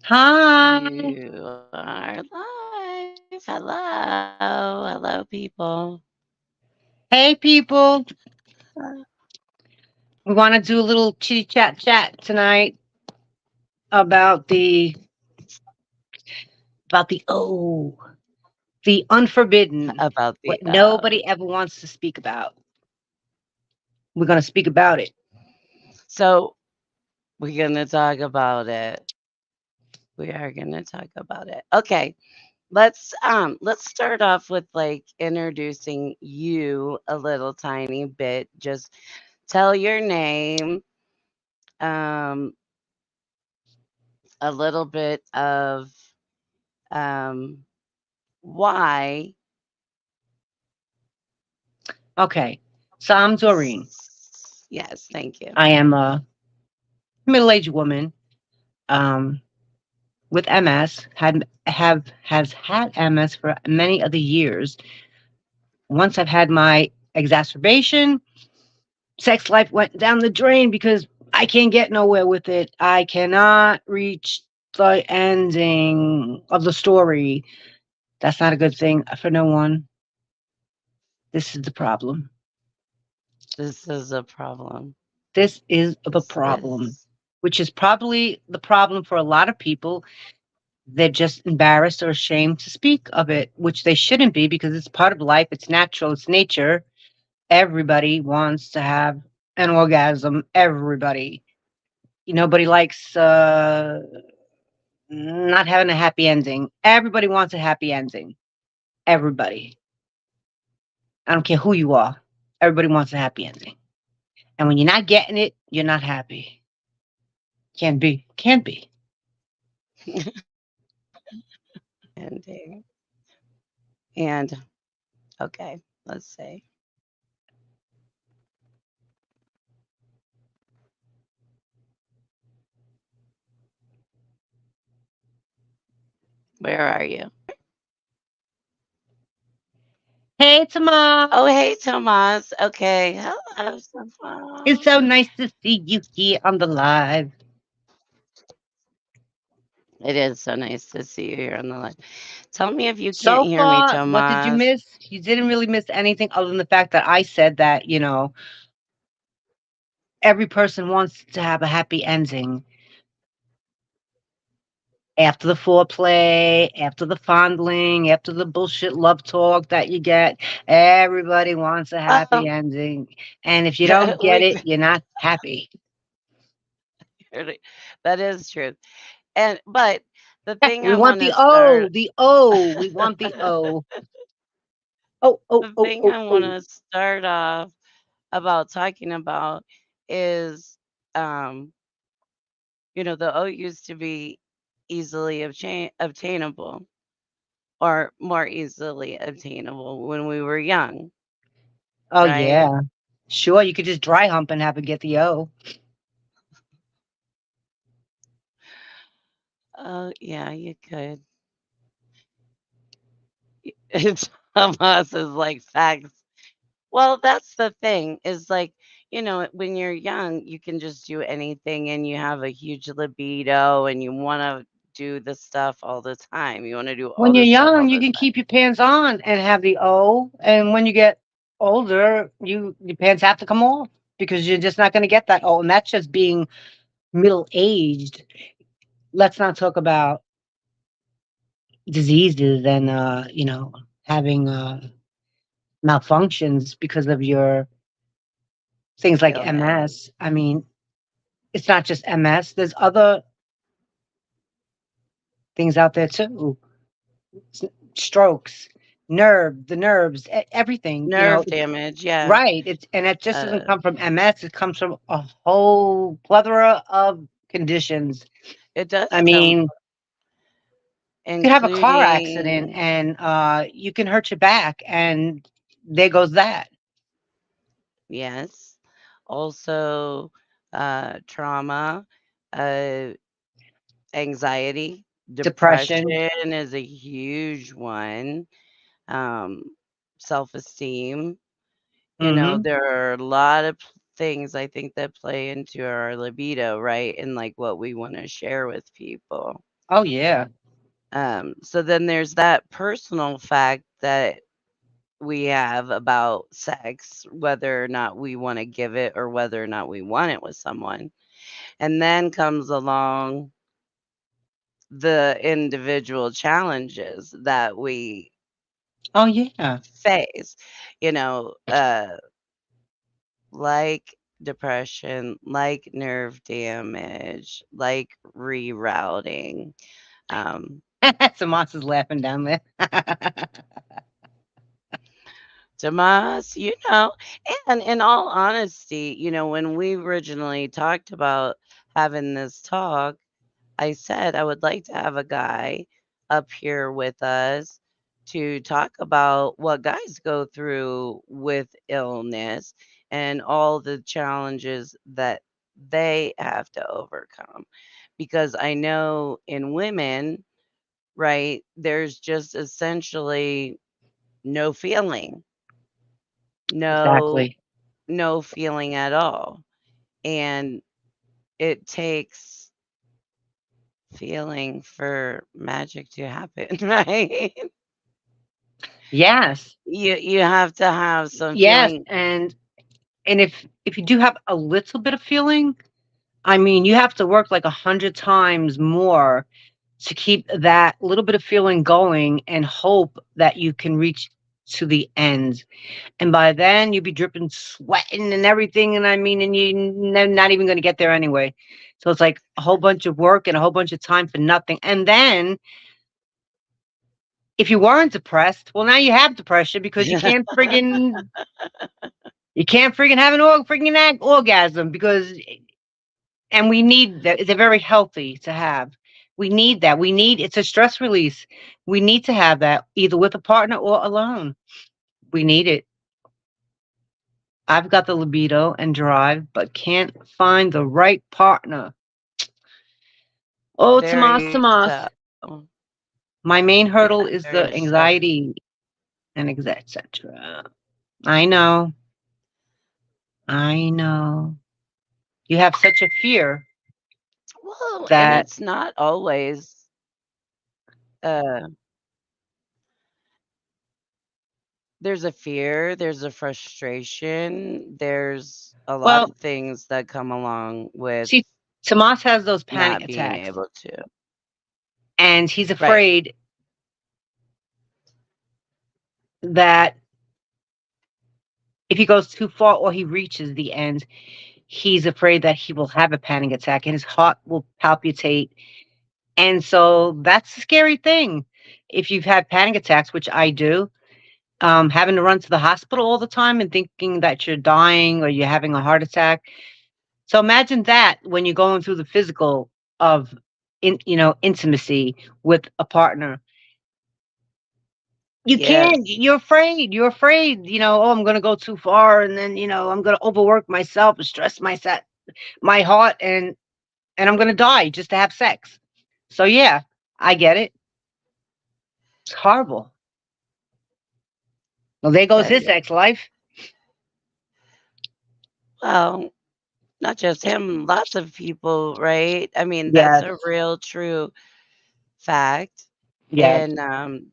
Hi. You are live. Hello. Hello, people. Hey, people. Uh, We want to do a little chitty chat tonight about the unforbidden, About what the nobody ever wants to speak about. We're going to speak about it. so we're gonna talk about it. We are gonna talk about it. Okay. Let's start off with like introducing you a little tiny bit. Just tell your name, um, a little bit of um why. Okay. So I'm Doreen. Yes, thank you. I am a middle-aged woman with MS. Has had MS for many other years. Once I've had my exacerbation, sex life went down the drain because I can't get nowhere with it. I cannot reach the ending of the story. That's not a good thing for no one. This is the problem. This is a problem. This is the This problem, is. which is probably the problem for a lot of people. They're just embarrassed or ashamed to speak of it, which they shouldn't be because it's part of life. It's natural. It's nature. Everybody wants to have an orgasm. Everybody. Nobody likes not having a happy ending. Everybody wants a happy ending. Everybody. I don't care who you are. Everybody wants a happy ending. And when you're not getting it, you're not happy. Can't be. Can't be. Ending. And okay, let's see. Where are you? Hey, Tamar. Oh, hey, Tomas. Okay. Hello, It's so Tomas. nice to see you here on the live. It is so nice to see you here on the line. Tell me if you can't So hear me, far, what did you Tomas. miss? You didn't really miss anything other than the fact that I said that, every person wants to have a happy ending. After the foreplay, after the fondling, after the bullshit love talk that you get, everybody wants a Oh, happy ending. And if you don't get we it, you're not happy. that is true. And but the Yeah, thing we I want want the to O, start the O. We want the O. Oh, oh, the oh, thing oh, I want oh. to start off about talking about is um the oat used to be easily obtainable or more easily obtainable when we were young, Oh, right? yeah. Sure, you could just dry hump and have it get the O. Oh, yeah, you could. It's Hamas is like facts. Well, that's the thing is like, when you're young, you can just do anything and you have a huge libido and you want to do the stuff all the time. You want to do When all you're the stuff all young, you the can time. keep your pants on and have the O. And when you get older, your pants have to come off because you're just not going to get that O. And that's just being middle aged. Let's not talk about diseases and having malfunctions because of your things like Illness. MS. I mean, it's not just MS. There's other things out there too. S- Strokes, the nerves, everything. Nerve damage, yeah. Right. And it just doesn't Uh, come from MS. It comes from a whole plethora of conditions. it does I come mean, you could have a car accident including, and you can hurt your back, and there goes that. yes, also trauma, uh, anxiety, Depression. depression is a huge one. Um, self-esteem. Hmm. There are a lot of things I think that play into our libido, right? And like what we want to share with people. Oh yeah. So then there's that personal fact that we have about sex, whether or not we want to give it or whether or not we want it with someone. And then comes along the individual challenges that we Oh yeah. face, you know, like depression, like nerve damage, like rerouting. Um, Tomas is laughing down there. Tomas, and in all honesty, when we originally talked about having this talk, I said I would like to have a guy up here with us to talk about what guys go through with illness and all the challenges that they have to overcome. Because I know in women, right, there's just essentially no feeling, no, Exactly. no feeling at all. And it takes feeling for magic to happen, right? Yes. You have to have some Yes. feeling. And if you do have a little bit of feeling, I mean, you have to work like 100 times more to keep that little bit of feeling going and hope that you can reach to the end. And by then you'll be dripping, sweating and everything. And I mean, and you're not even going to get there anyway. So it's like a whole bunch of work and a whole bunch of time for nothing. And then if you weren't depressed, well, now you have depression because you can't friggin have an orgasm because and we need that. They're very healthy to have. We need that. It's a stress release. We need to have that either with a partner or alone. We need it. I've got the libido and drive, but can't find the right partner. Oh, Tomas, Very Tomas. so. My main Yeah, hurdle is very the so. anxiety and etc. I know. I know. You have such a fear Well, and that, it's not always uh there's a fear, there's a frustration, there's a lot well, of things that come along with see, Tomas has those panic not being attacks able to. and he's Right. afraid that if he goes too far or he reaches the end, he's afraid that he will have a panic attack and his heart will palpitate. And so that's a scary thing. If you've had panic attacks, which I do, having to run to the hospital all the time and thinking that you're dying or you're having a heart attack. So imagine that when you're going through the physical of intimacy with a partner. You can't. Yes. You're afraid. You're afraid. Oh, I'm going to go too far, and then I'm going to overwork myself and stress my heart, and I'm going to die just to have sex. So yeah, I get it. It's horrible. Well, there goes his Yeah. sex life. Well, not just him, lots of people, right? I mean, that's Yes. a real true fact. Yes. And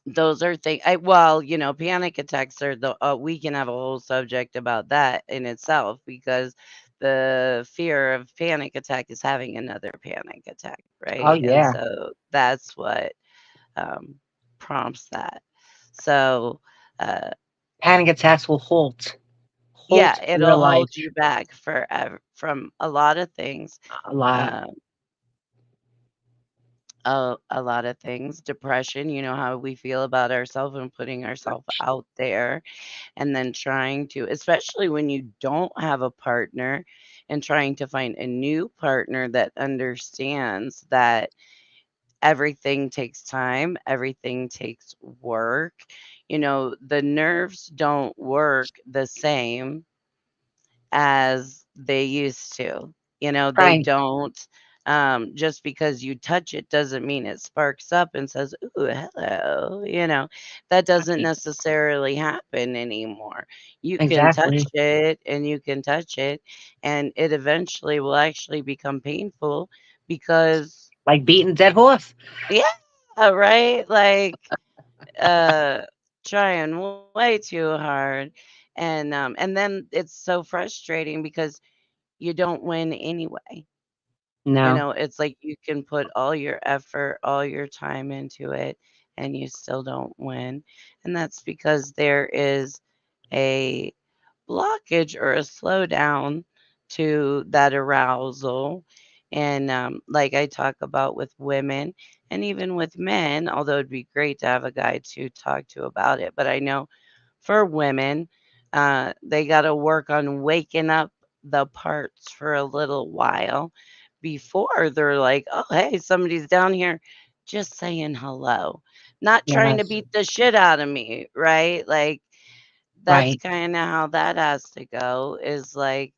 those are things well, panic attacks are the we can have a whole subject about that in itself because the fear of panic attack is having another panic attack, Oh right? And yeah. so that's what um, prompts that. So, uh, Panic attacks will halt yeah, your it'll life hold you back from a lot of things. a lot. Um, a lot of things. Depression, how we feel about ourselves and putting ourselves out there, and then trying to, especially when you don't have a partner, and trying to find a new partner that understands that everything takes time, everything takes work. The nerves don't work the same as they used to. They Right. don't. Just because you touch it doesn't mean it sparks up and says, "Ooh, hello." That doesn't Right. necessarily happen anymore. You can touch Exactly. it and you can touch it, and it eventually will actually become painful because Like beating a dead horse. Yeah, right? Like, uh, trying way too hard. And then it's so frustrating because you don't win anyway. No. It's like you can put all your effort, all your time into it, and you still don't win. And that's because there is a blockage or a slowdown to that arousal. And like I talk about with women and even with men, although it'd be great to have a guy to talk to about it. But I know for women, they got to work on waking up the parts for a little while before they're like, oh, hey, somebody's down here just saying hello, not trying to Yes. beat the shit out of me, right? Like, that's Right. kinda how that has to go, is like,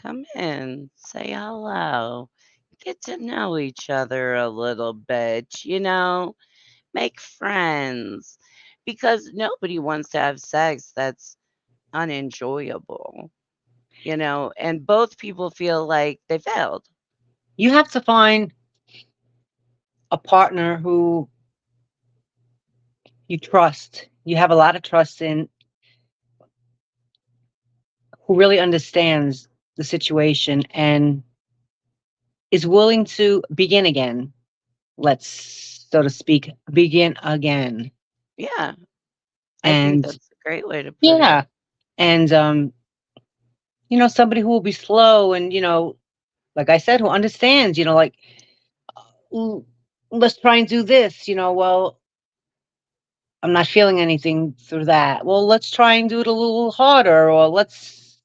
come in, say hello, get to know each other a little bit, make friends, because nobody wants to have sex that's unenjoyable, and both people feel like they failed. You have to find a partner who you trust. You have a lot of trust in, who really understands the situation and is willing to begin again. Let's, so to speak, begin again. Yeah, I think And that's a great way to put it. yeah. And somebody who will be slow and, like I said, who understands, like, "L- let's try and do this, well, I'm not feeling anything through that. Well, let's try and do it a little harder, or let's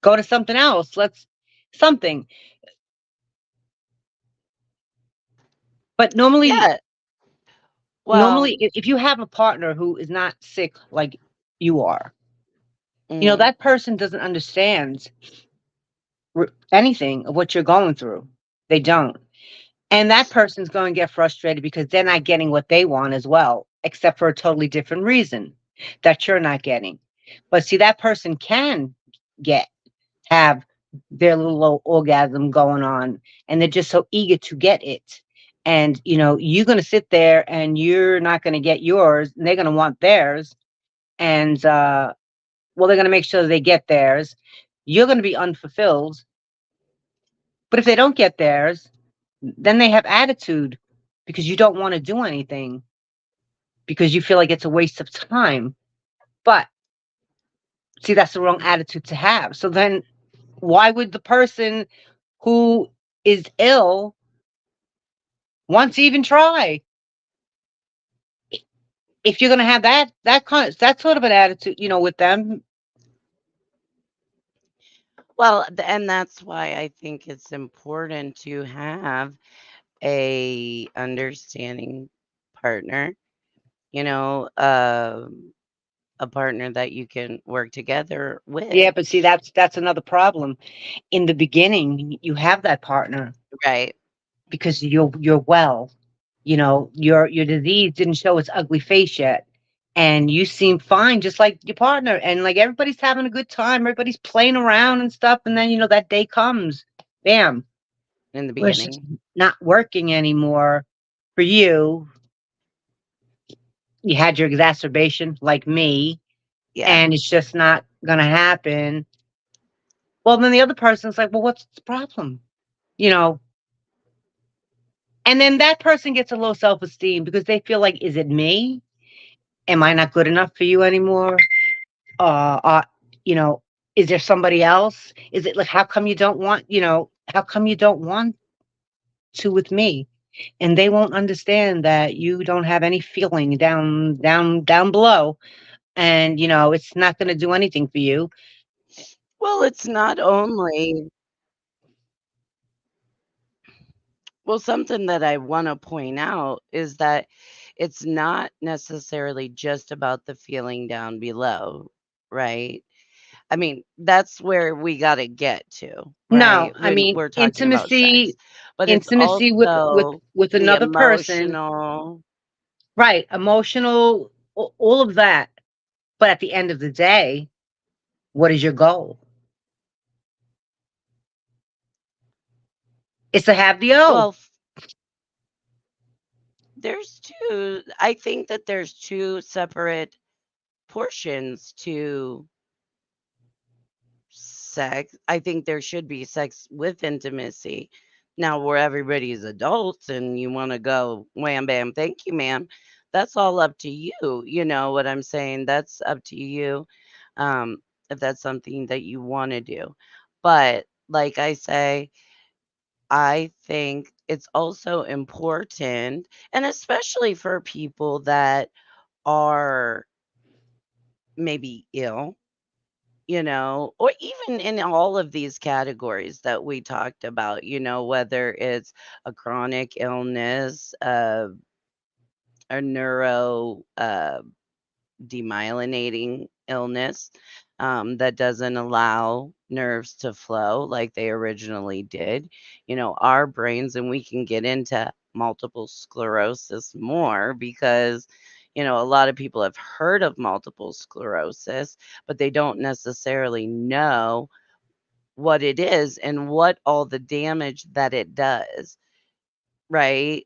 go to something else. Let's something. But normally, Yeah, well, if you have a partner who is not sick like you are, mhm, that person doesn't understand anything of what you're going through. They don't. And that person's going to get frustrated because they're not getting what they want as well, except for a totally different reason that you're not getting. But see, that person can get have their little orgasm going on, and they're just so eager to get it. And you're going to sit there and you're not going to get yours, and they're going to want theirs. And well, they're going to make sure they get theirs. You're going to be unfulfilled. But if they don't get theirs, then they have attitude because you don't want to do anything because you feel like it's a waste of time. But see, that's the wrong attitude to have. So then why would the person who is ill want to even try? If you're going to have that sort of an attitude, with them. well, and that's why I think it's important to have a understanding partner, you know, um, a partner that you can work together with. Yeah, but see, that's another problem. In the beginning, you have that partner Right. because you're well. Your disease didn't show its ugly face yet. And you seem fine, just like your partner. And like everybody's having a good time, everybody's playing around and stuff. And then, that day comes, bam, In the where it's just beginning. not working anymore for you. You had your exacerbation like me, Yeah. and it's just not gonna happen. Well, then the other person's like, well, what's the problem? You know, and then that person gets a low self-esteem because they feel like, is it me? Am I not good enough for you anymore? Uh, uh, you know, is there somebody else? Is it like, how come you don't want to with me? And they won't understand that you don't have any feeling down below, and it's not going to do anything for you. Well, it's not only well, something that I want to point out is that it's not necessarily just about the feeling down below, right? I mean, that's where we gotta get to, No, right? I When mean, we're talking about sex. But it's intimacy with also the another person, emotional. right? Emotional, all of that. But at the end of the day, what is your goal? It's to have the O. Well, there's two. I think that there's two separate portions to sex. I think there should be sex with intimacy. Now, where everybody's adults and you want to go wham bam, thank you, ma'am. That's all up to you. You know what I'm saying? That's up to you. Um, if that's something that you want to do. But like I say, I think it's also important, and especially for people that are maybe ill, or even in all of these categories that we talked about, whether it's a chronic illness, a neuro demyelinating illness that doesn't allow nerves to flow like they originally did. Our brains, and we can get into multiple sclerosis more because, a lot of people have heard of multiple sclerosis, but they don't necessarily know what it is and what all the damage that it does, right?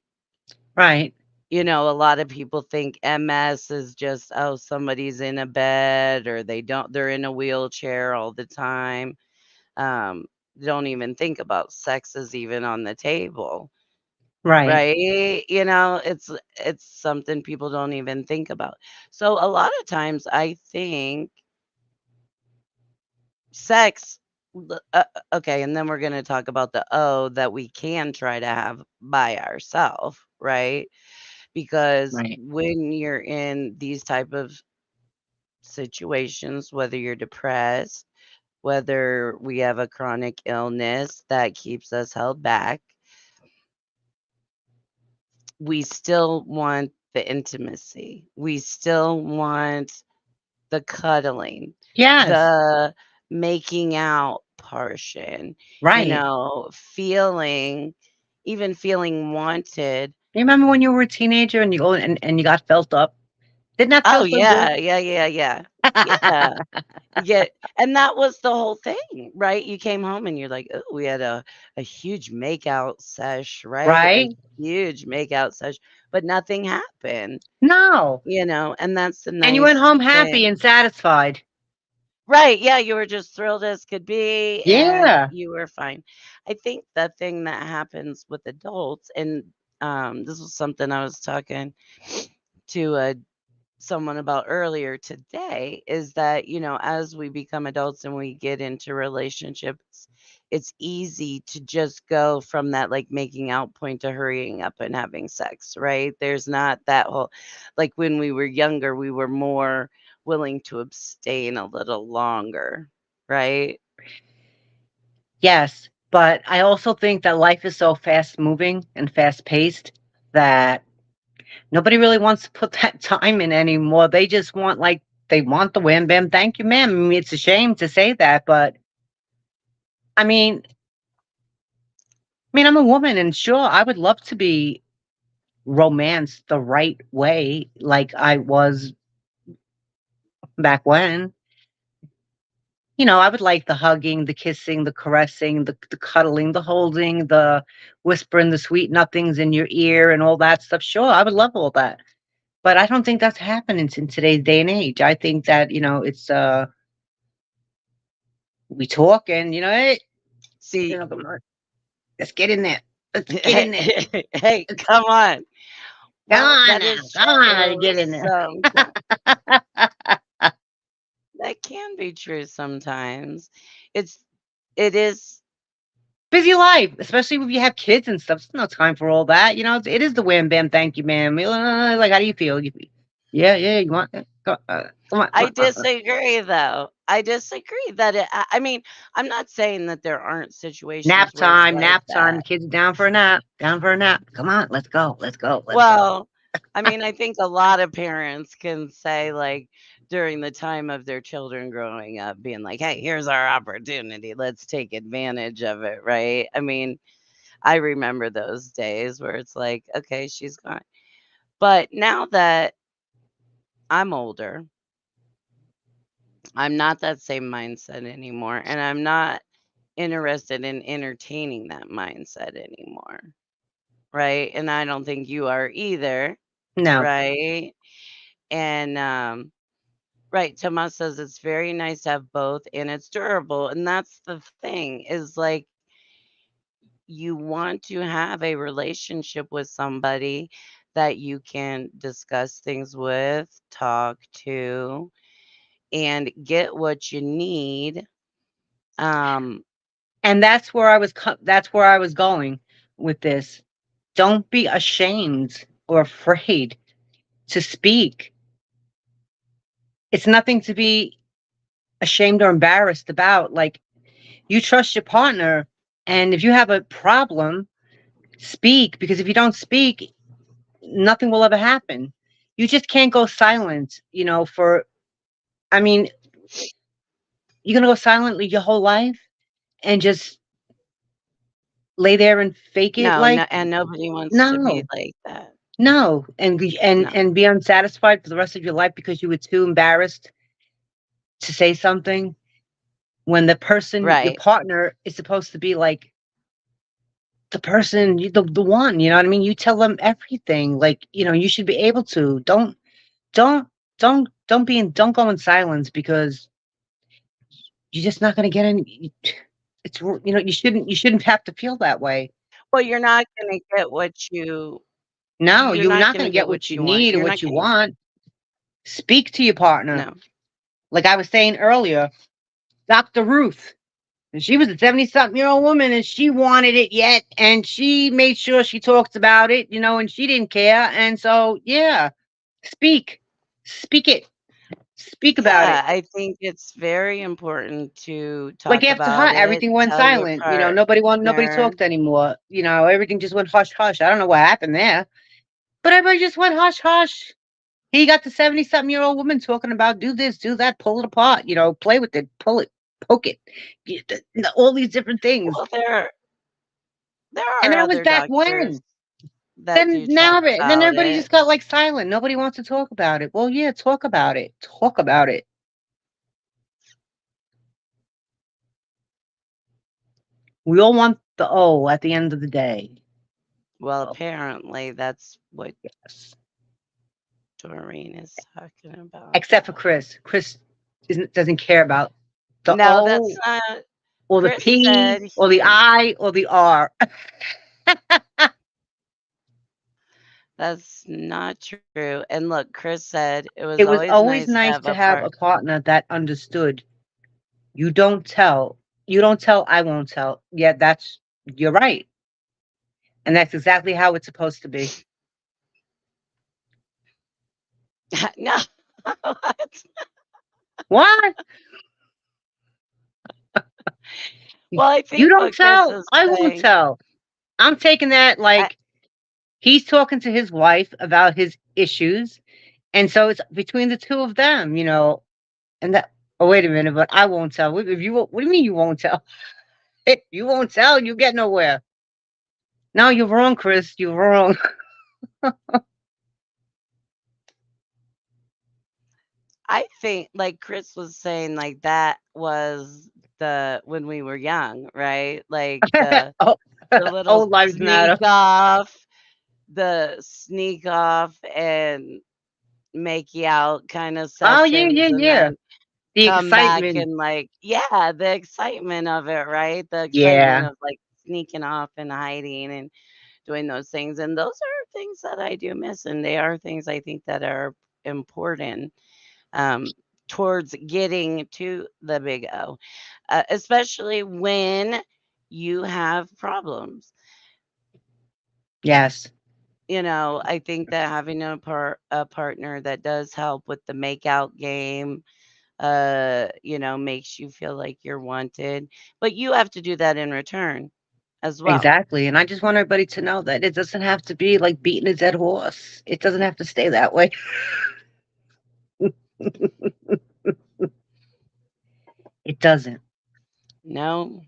Right. A lot of people think MS is just, oh, somebody's in a bed or they're in a wheelchair all the time. Um, don't even think about sex is even on the table, Right. right? It's something people don't even think about. So a lot of times I think sex okay, and then we're going to talk about the O that we can try to have by ourselves, right? Because Right. when you're in these type of situations, whether you're depressed, whether we have a chronic illness that keeps us held back, we still want the intimacy. We still want the cuddling, Yes. the making out portion, Right. even feeling wanted. You remember when you were a teenager and you go and you got felt up? Didn't that Oh, feel so good? yeah, yeah, yeah, yeah. Yeah. Yeah, and that was the whole thing, right? You came home and you're like, "Oh, we had a huge makeout sesh, right? A Right? huge makeout sesh," but nothing happened, No. and that's the And you went nice home happy thing. and satisfied. Right, yeah, you were just thrilled as could be, and Yeah. you were fine. I think the thing that happens with adults, and, this was something I was talking to someone about earlier today, is that, as we become adults and we get into relationships, it's easy to just go from that like making out point to hurrying up and having sex, right? There's not that whole, like when we were younger, we were more willing to abstain a little longer, right? Yes. But I also think that life is so fast moving and fast paced that nobody really wants to put that time in anymore. They just want they want the wham bam, thank you, ma'am. I mean, it's a shame to say that, but I mean I'm a woman and sure I would love to be romanced the right way like I was back when. I would like the hugging, the kissing, the caressing, the cuddling, the holding, the whispering the sweet nothings in your ear and all that stuff. Sure, I would love all that. But I don't think that's happening in today's day and age. I think that, it's we talk and hey, See, come on, let's get in there. Let's get in there. hey, Let's come on. come Well, on that now. is Come on, let's true get in there. sometimes. That can be true sometimes. It's it is Busy life, especially if you have kids and stuff. There's no time for all that. It is the wham bam, thank you, ma'am. Like, how do you feel? Yeah, yeah. You want? Come on, come I on. disagree though. I disagree that I mean, I'm not saying that there aren't situations Nap where it's time, like nap time. that. Kids are down for a nap. Down for a nap. Come on, let's go. Let's go. Let's go. Well, I mean, I think a lot of parents can say like during the time of their children growing up being like, "Hey, here's our opportunity. Let's take advantage of it," right? I mean, I remember those days where it's like, "Okay, she's gone." But now that I'm older, I'm not that same mindset anymore, and I'm not interested in entertaining that mindset anymore, right? And I don't think you are either, No. right? And right, Tomas says it's very nice to have both and it's durable. And that's the thing is like you want to have a relationship with somebody that you can discuss things with, talk to, and get what you need. Um, And that's where I was going with this. Don't be ashamed or afraid to speak. It's nothing to be ashamed or embarrassed about. Like, you trust your partner, and if you have a problem, speak, because if you don't speak, nothing will ever happen. You just can't go silent, for I mean, you're going to go silently your whole life and just lay there and fake it, no, like, no, and nobody wants to be no. like that. No, and No, be unsatisfied for the rest of your life because you were too embarrassed to say something, when the person, your right. partner, is supposed to be like the person, the one. You know what I mean? You tell them everything. Like, you should be able to. Don't, don't go in silence, because you're just not going to get any. You shouldn't have to feel that way. Well, you're not gonna get what you No, you're you're not not gonna going to get get what what you you want. need or You're what not you gonna want. Speak to your partner. no. Like I was saying earlier, Dr. Ruth. And she was a 70-something-year-old woman, and she wanted it yet, and she made sure she talked about it, and she didn't care. And so, yeah, speak. Speak it. Speak about Yeah, it. I think it's very important to Like talk after about hot, it, everything went tell your silent. Nobody partner. talked anymore. Everything just went hush hush. I don't know what happened there. But everybody just went hush hush. He got the 70-something-year-old woman talking about do this, do that, pull it apart, play with it, pull it, poke it, all these different things. Well, there And are that was other back doctors when. that do talk Then about everybody it. just got like silent. Nobody wants to talk about it. Well, yeah, talk about it. Talk about it. We all want the O at the end of the day. Well, Oh, apparently that's what yes. Doreen is talking about. Except for Chris. Chris doesn't care about the No, that's O not. or the Chris said P or the he. I or the R. That's not true. And look, Chris said it was It was always always nice to nice have to a have part. a partner that understood. You don't tell. You don't tell, I won't tell. Yeah, you're right. And that's exactly how it's supposed to be. No. What? What? Well, I You think don't what Chris tell, is I won't saying. tell. I'm taking that I, like he's talking to his wife about his issues. And so it's between the two of them. And that, oh, wait a minute, but I won't tell. What do you mean you won't tell? If you won't tell, you get nowhere. No, you're wrong, Chris. You're wrong. I think, like Chris was saying, like that was the when we were young, right? Like Oh, the little old lives matter. the sneak off and make you out kind of Oh, yeah, sessions, yeah, and yeah. then The come back excitement. and like, yeah, the excitement of it, right? The excitement Yeah, of like sneaking off and hiding and doing those things. And those are things that I do miss. And they are things I think that are important um, towards getting to the big O, especially when you have problems. yes, I think that having a partner that does help with the makeout game, makes you feel like you're wanted, but you have to do that in return as well. exactly. And I just want everybody to know that it doesn't have to be like beating a dead horse. It doesn't have to stay that way. It doesn't. No,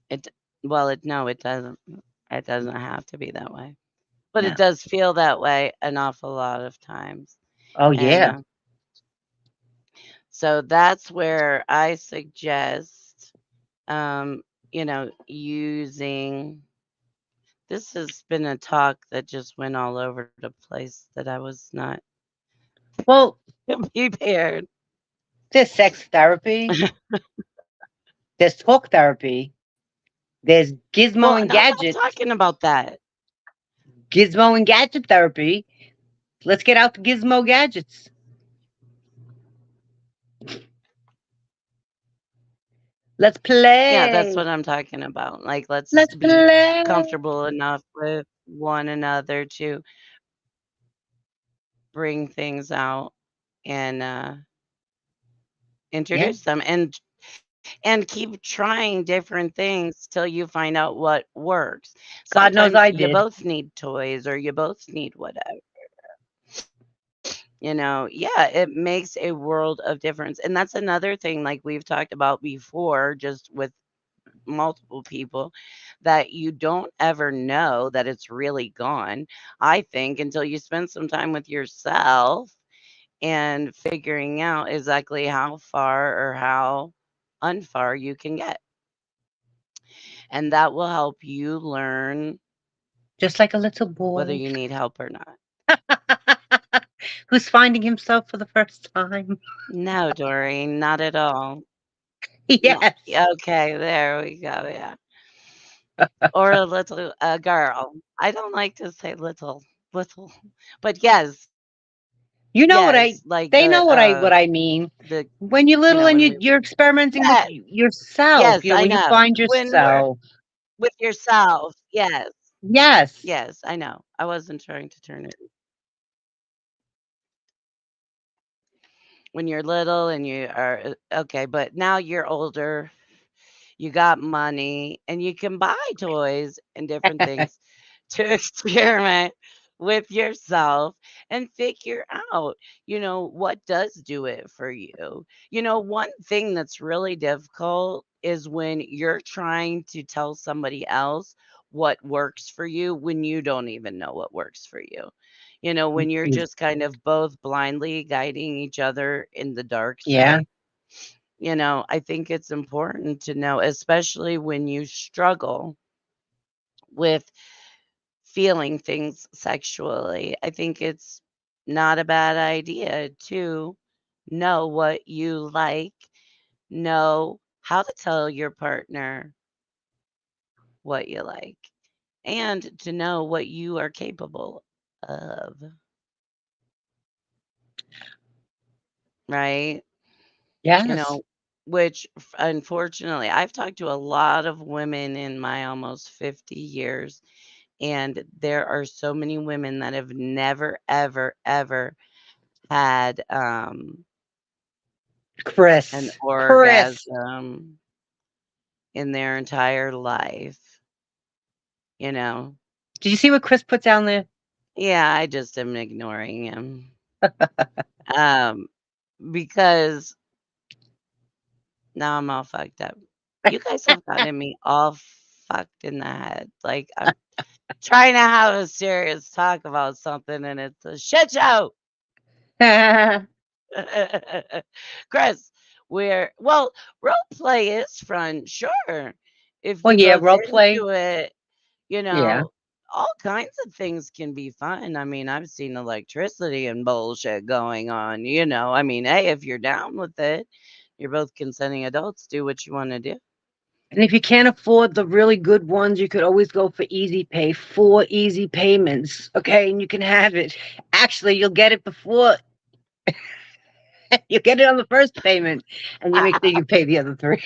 it well, it no, it doesn't. It doesn't have to be that way, but it No. does feel that way an awful lot of times. Oh, And yeah. so that's where I suggest, um, using this has been a talk that just went all over the place that I was not Well, prepared. there's sex therapy, there's talk therapy, there's Well, and I'm not talking about that. gizmo and gadget therapy. Let's get out the gizmo gadgets. Let's Yeah, that's play. what I'm talking about. Like, let's Let's be play. comfortable enough with one another to bring things out and Yeah, introduce them and keep trying different things till you find out what works. God knows Sometimes I you did. both need toys or you both need whatever. Yeah, it makes a world of difference. And that's another thing, like we've talked about before, just with multiple people, that you don't ever know that it's really gone, I think, until you spend some time with yourself and figuring out exactly how far or how unfar you can get. And that will help you learn Just like a little whether boy you need help or not. who's finding himself for the first time. No, Doreen, not at all. No. Yes. Yeah, okay, there we go. Yeah. Or a little girl. I don't like to say little, but You know what yes, I like they know what I mean. the When you're little and when we you're experimenting with yeah, yourself, yes, I when you know. find When we're yourself. with yourself, yes, Yes. yes, I know. I wasn't trying to turn it when you're little and you are okay, but now you're older, you got money, and you can buy toys and different things to experiment with yourself and figure out, what does do it for you. One thing that's really difficult is when you're trying to tell somebody else what works for you when you don't even know what works for you. When you're just kind of both blindly guiding each other in the dark Yeah. side. I think it's important to know, especially when you struggle with feeling things sexually. I think it's not a bad idea to know what you like, know how to tell your partner what you like, and to know what you are capable of, right? You Yes. know, which unfortunately, I've talked to a lot of women in my almost 50 years, and there are so many women that have never, ever, ever had an Chris. orgasm in their entire life, you know. Did you see what Chris put down there? Yeah, I just am ignoring him. Um, because now I'm all fucked up. You guys have gotten me all fucked in the head. Like I'm trying to have a serious talk about something and it's a shit show. Well, Chris, role play is fun, sure. If you yeah, both role play. into it, you Yeah. know, all kinds of things can be fun. I mean, I've seen electricity and bullshit going on, I mean, hey, if you're down with it, you're both consenting adults, do what you want to do. And if you can't afford the really good ones, you could always go for easy pay, 4 easy payments. Okay. And you can have it. Actually, you'll get it before you get it on the first payment and you make sure you pay the other three.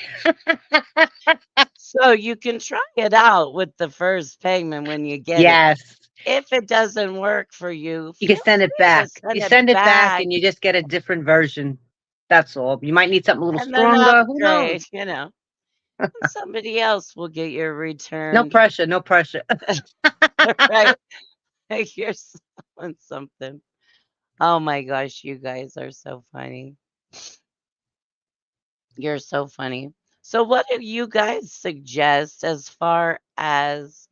So you can try it out with the first payment when you get it. Yes. If it doesn't work for you, You can feel send it free to back. You send it send it back back and you just get a different version. That's all. You might need something a little and then stronger. Who upgrade, knows? and somebody else will get your No returned. pressure. No pressure. Right? Like you're selling something. Oh my gosh, you guys are so funny. You're so funny. So, what do you guys suggest as far as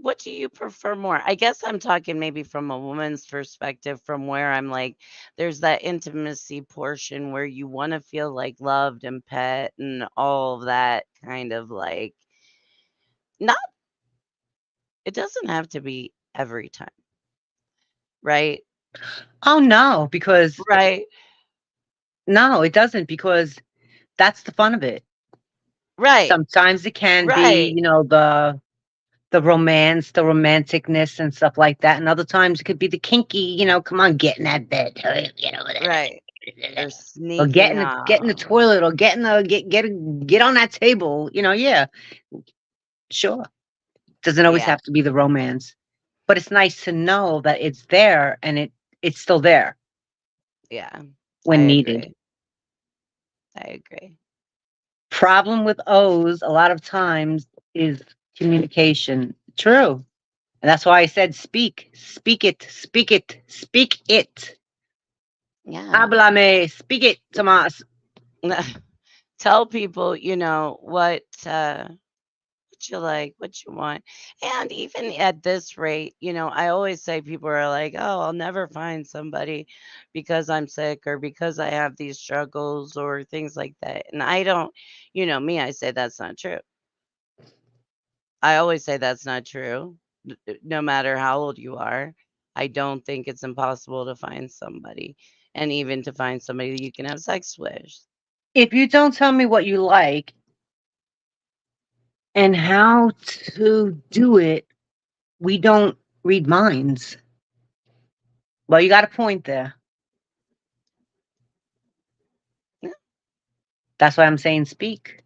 what do you prefer more? I guess I'm talking maybe from a woman's perspective, from where I'm like, there's that intimacy portion where you want to feel like loved and pet and all of that kind of like, not, it doesn't have to be every time, right? Oh no, because Right. no, it doesn't, because that's the fun of it. Right. Sometimes it can be, Right. the romance, the romanticness and stuff like that, and other times it could be the kinky, come on, get in that bed, Right. Or or sneaking get in the out. toilet, or get on that table, yeah, sure. Doesn't always Yeah. have to be the romance, but it's nice to know that it's there, and it's still there Yeah. I when needed. agree. I agree. Problem with O's a lot of times is communication. True. And that's why I said speak. Speak it. Speak it. Speak it. Yeah. Háblame. Speak it, Tomas. Tell people, what you like, what you want. And even at this rate, I always say people are like, oh, I'll never find somebody because I'm sick or because I have these struggles or things like that. And I don't, me, I say that's not true. I always say that's not true. No matter how old you are, I don't think it's impossible to find somebody and even to find somebody that you can have sex with. If you don't tell me what you like and how to do it, we don't read minds. Well, you got a point there. Yeah. That's why I'm saying speak.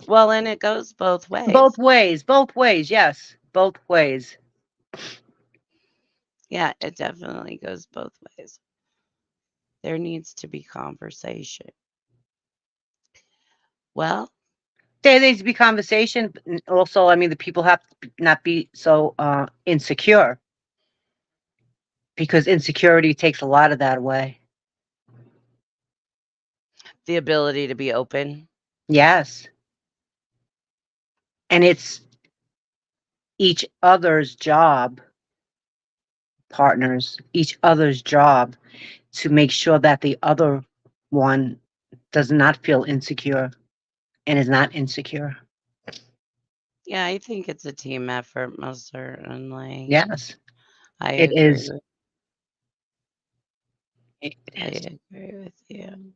Well, and it goes both Both ways. ways. Both ways. Yes. Both ways. Yeah, it definitely goes both ways. There needs to be conversation. Well, There needs to be conversation. But also, I mean, the people have to not be so insecure, because insecurity takes a lot of that away. the ability to be open. Yes. And it's each other's job, partners, each other's job to make sure that the other one does not feel insecure and is not insecure. Yeah, I think it's a team effort, most certainly. Yes, I it agree is. with It I is. agree with you.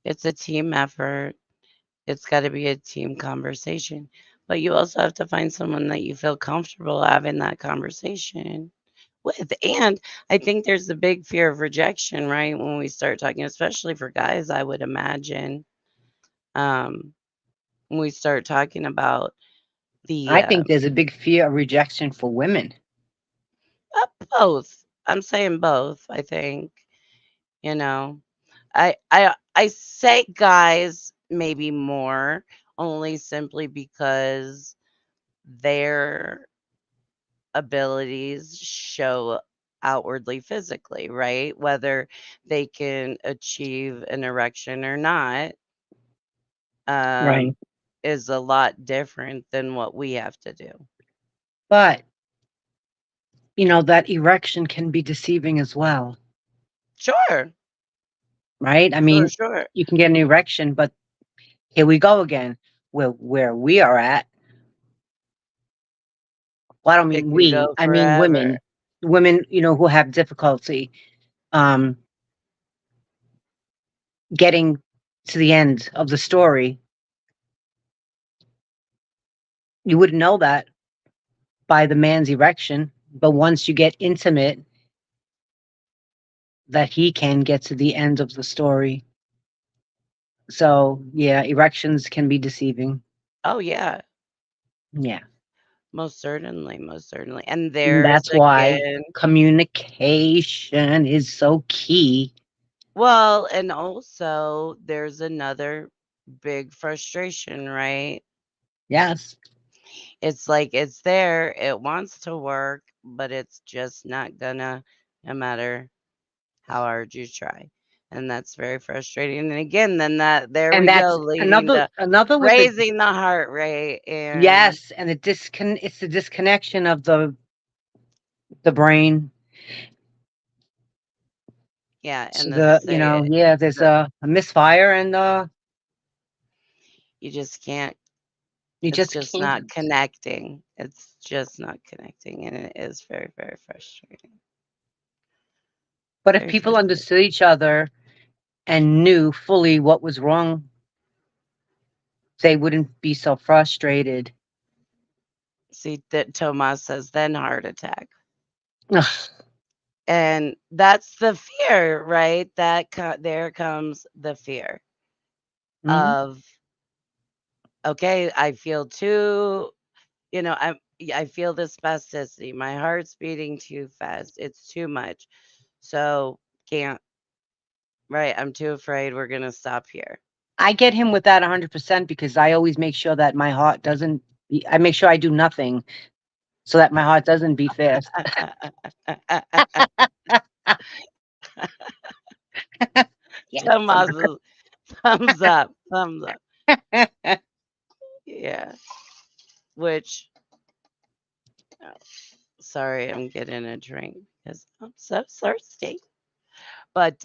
It's a team effort. It's got to be a team conversation. But you also have to find someone that you feel comfortable having that conversation with. And I think there's a big fear of rejection, right? When we start talking, especially for guys, I would imagine. Um, when we start talking about the I think there's a big fear of rejection for women. both. I'm saying both, I think, you know. I say guys maybe more only simply because their abilities show outwardly physically, right? Whether they can achieve an erection or not, Right. um, is a lot different than what we have to do. But, that erection can be deceiving as well, Sure, right? I for mean, sure. you can get an erection, but here we go again. Where we are at, well, I don't It mean can we, go I mean forever. women, who have difficulty um, getting to the end of the story. You wouldn't know that by the man's erection, but once you get intimate, that he can get to the end of the story. So, yeah, erections can be deceiving. Oh yeah, Yeah. most certainly, most certainly. And And there's that's why again, communication is so key. well, and also there's another big frustration, right? Yes. It's like it's there, it wants to work, but it's just not gonna, no matter how hard you try. and that's very frustrating. And again, then that there And we go, that's leading another to another with the raising the heart rate and yes, and it's the disconnection of the brain. yeah, So and the yeah, there's the a misfire and you just can't. you It's just just not can't. connecting. It's just not connecting, and it is very, very frustrating. But if Very people frustrating. understood each other and knew fully what was wrong, they wouldn't be so frustrated. See, that Tomas says, then heart attack. Ugh. And that's the fear, right? There comes the fear Mhm. of, okay, I feel too, I feel the spasticity. My heart's beating too fast. It's too much. So can't, right? I'm too afraid we're gonna stop here. I get him with that 100% because I always make sure that my heart doesn't. I make sure I do nothing so that my heart doesn't beat fast. Yes. Tomas, thumbs up, thumbs up. Yeah. Which, oh, sorry, I'm getting a drink because I'm so thirsty. But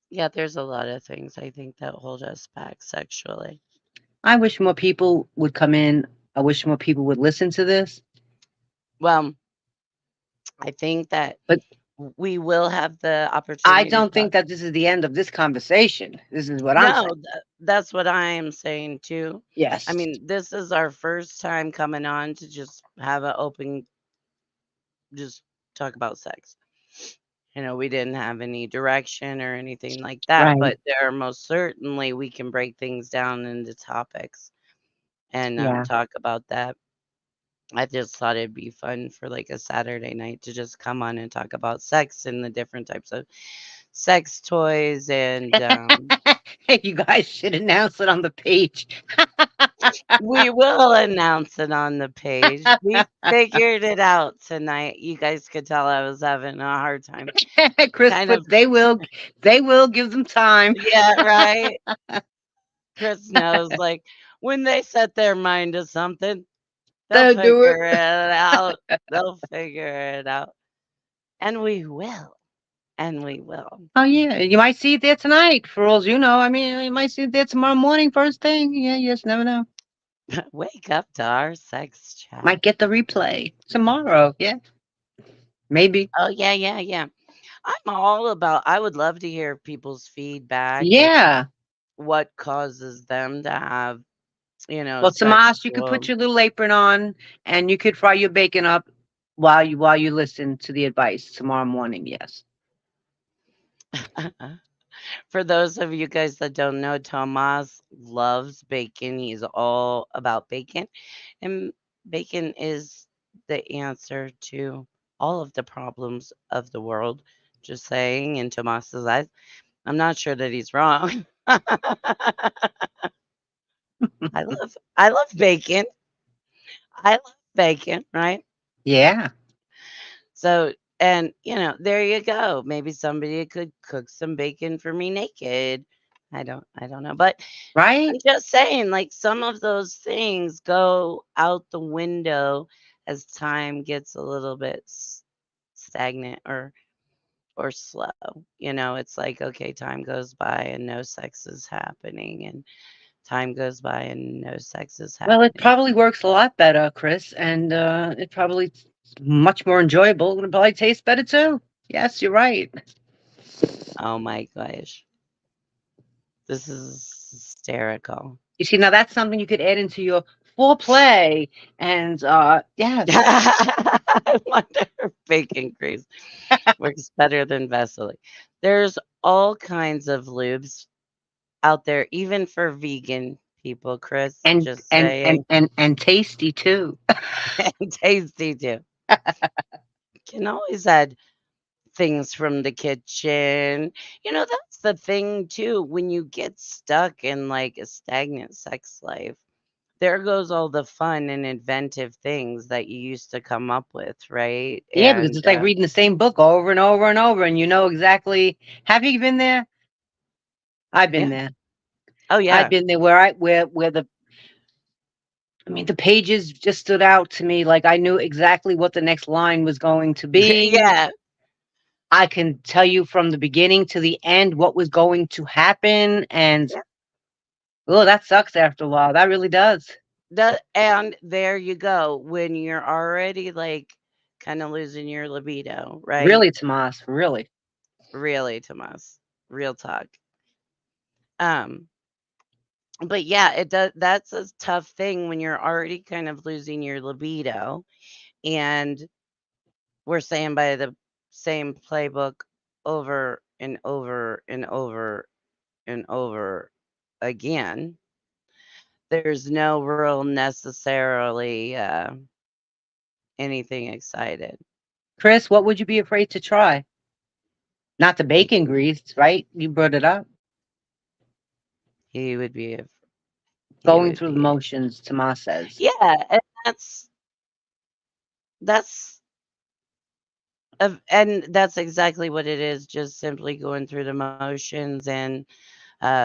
yeah, there's a lot of things I think that hold us back sexually. I wish more people would come in. I wish more people would listen to this. Well, I think that But we will have the I opportunity to don't talk. think that this is the end of this conversation. This is what I'm saying. No, that's what I am saying too. I Yes. mean, this is our first time coming on to just have an open, just talk about sex. We didn't have any direction or anything like that, Right. but there most certainly we can break things down into topics and Yeah. talk about that. I just thought it'd be fun for like a Saturday night to just come on and talk about sex and the different types of sex toys and You guys should announce it on the page. we will announce it on the page. We figured it out tonight. You guys could tell I was having a hard time. Chris Kind put of, they will give them time. yeah, right. Chris knows, like, when they set their mind to something, they'll They'll do it. figure it out. They'll figure it out. And we will. And we will. Oh yeah, you might see it there tonight. For all you know, I mean, you might see it there tomorrow morning, first thing. Yeah, you just never know. Wake up to our sex chat. Might get the replay tomorrow. Yeah, maybe. Oh, yeah, yeah, yeah. I'm all about, I would love to hear people's feedback and Yeah. what causes them to have, Well, Tomas, you could put sexual. your little apron on, and you could fry your bacon up while you listen to the advice tomorrow morning. Yes. For those of you guys that don't know, Tomas loves bacon. He's all about bacon. And bacon is the answer to all of the problems of the world. Just saying, in Tomas's eyes. I'm not sure that he's wrong. I love bacon. I love bacon, right? Yeah. So, and there you go. Maybe somebody could cook some bacon for me naked. I don't know. But Right. I'm just saying, like, some of those things go out the window as time gets a little bit stagnant or slow. It's like, okay, time goes by and no sex is happening, and time goes by and no sex is Well, it happening. probably works a lot better, Chris, and it probably much more enjoyable, and it probably tastes better too. Yes, you're right. Oh my gosh, this is hysterical. You see, now that's something you could add into your foreplay, and yes, I wonder if bacon grease works better than Vaseline. There's all kinds of lubes out there, even for vegan people, Chris. and Just and and saying. and and tasty too. And tasty too. Can always add things from the kitchen. That's the thing too. When you get stuck in like a stagnant sex life, there goes all the fun and inventive things that you used to come up with, right? Yeah, because And it's like reading the same book over and over and over, and you know exactly. Have you been there? I've been yeah. there. Oh I've yeah. been there where the I mean the pages just stood out to me like I knew exactly what the next line was going to be. Yeah. I can tell you from the beginning to the end what was going to happen, and Yeah. oh, that sucks after a while. That really does. And there you go. When you're already like kind of losing your libido, right? Really, Tomas, really. Really, Tomas. Real talk. Um, but yeah, it does that's a tough thing when you're already kind of losing your libido and we're saying by the same playbook over and over and over and over again. There's no real necessarily anything excited. Chris, what would you be afraid to try? Not the bacon grease, right? You brought it up. He would be he Going would through the be motions, Tomas says. yeah, and that's and that's exactly what it is, just simply going through the motions and uh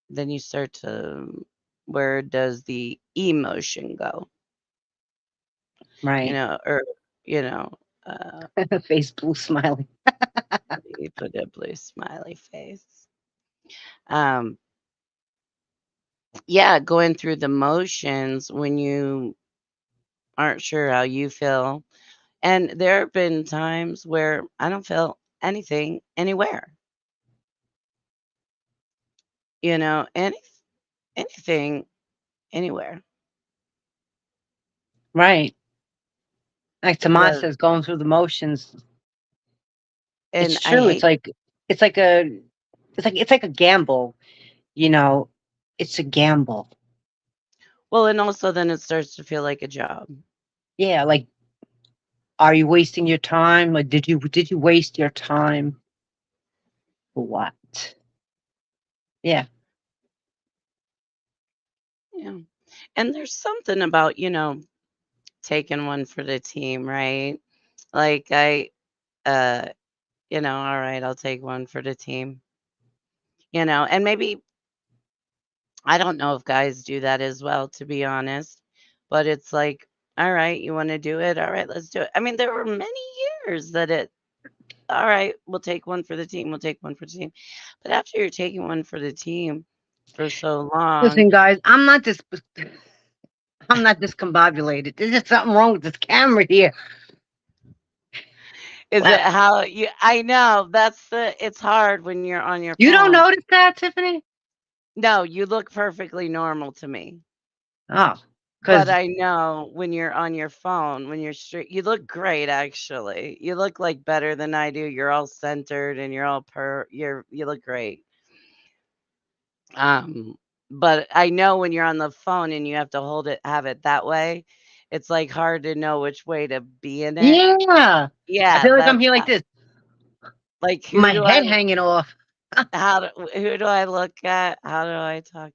then you start to where does the emotion go? You Right. know, or you know, uh Face blue smiling. you put a blue smiley face. Um yeah, going through the motions when you aren't sure how you feel. And there have been times where I don't feel anything anywhere. Anything anywhere. Right. Like Tomas The says, going through the motions. and It's I true. hate It's like a it's like a gamble, you know. It's a gamble. well, and also then it starts to feel like a job. Yeah, like are you wasting your time? Like did you waste your time for what? Yeah. Yeah. And there's something about, taking one for the team, right? Like uh, all right, I'll take one for the team. And maybe I don't know if guys do that as well, to be honest. But it's like, all right, you want to do it? All right, let's do it. I mean, there were many years that all right, we'll take one for the team. We'll take one for the team. But after you're taking one for the team for so long, Listen, guys, I'm not discombobulated. There's just something wrong with this camera here. is it Well, how you, I know it's hard when you're on your you don't phone. notice that, Tiffany? No, you look perfectly normal to me. Oh, But because I know when you're on your phone, when you're straight, you look great actually. You look like better than I do. You're all centered and you're all you look great. Um, but I know when you're on the phone and you have to have it that way, it's like hard to know which way to be in it. yeah, I Yeah, feel like I'm that's here like this, like my head hanging off. who do I look at? How do I talk?